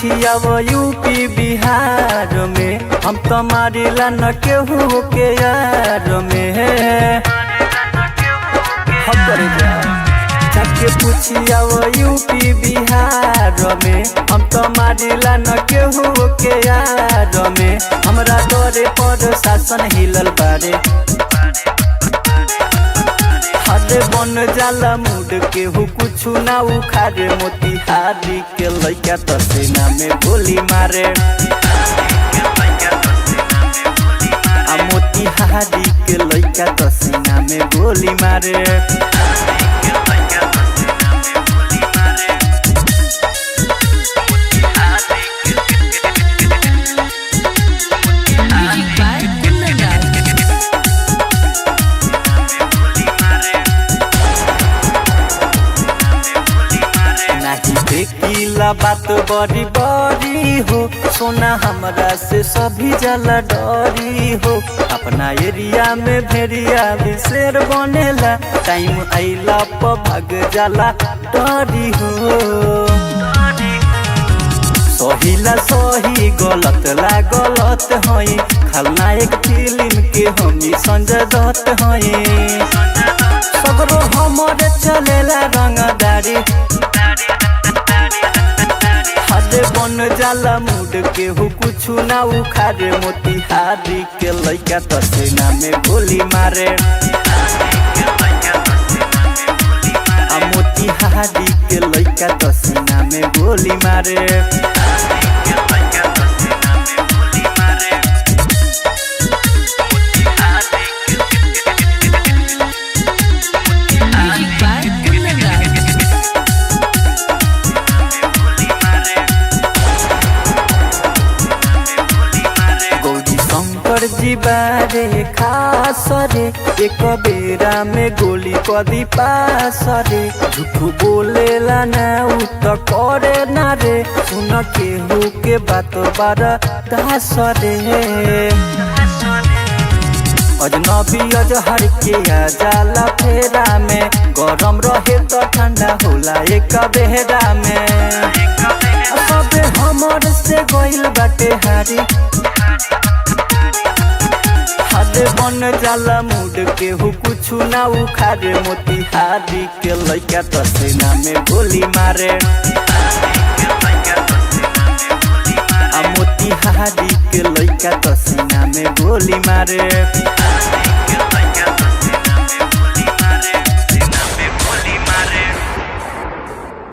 पूछिया वो यूपी बिहार में हम तो मारिला न केहू के यार में जाके पूछिया वो यूपी बिहार में हम तो मारिला न केहू के यार में हमरा डरे पर शासन हिलल बारे हरे बन जाला मूड केहू कुछ ना उखाड़े मोतिहारी के लइका तो सेना में गोली मारे मोतिहारी के लइका तो सेना में गोली मारे देखिला बात बड़ी बड़ी हो सोना हमरा से सभी जला डरी हो अपना एरिया में भेड़िया भी शेर बनेला टाइम आइला पर भाग जाला डरी हो सहीला सही गलत ला गलत हई खलनायक फिल्म के हमी संजय दत्त हई सगरो हमरे चलेला रंगदारी हरे बन जाला मूड केहू कुछ ना उखाड़े मोतिहारी के लइका तो सेना में गोली मारे मोतिहारी के लइका तो सेना में गोली मारे बारे खास रे एक बेरा में गोली कदी पास रे झूठू बोलेला ना उ तो करे ना रे सुन केहू के बात बारा दास रे अजनबी अजहर के आ जाला फेरा में गरम रहे तो ठंडा होला एक बेहरा में सबे हमर से गइल बाटे हारी हरे बन जाला मूड केहू कुछ ना उखाड़े मोतिहारी के लइका तो सेना में गोली मारे मोतिहारी के लइका तो सेना में गोली मारे।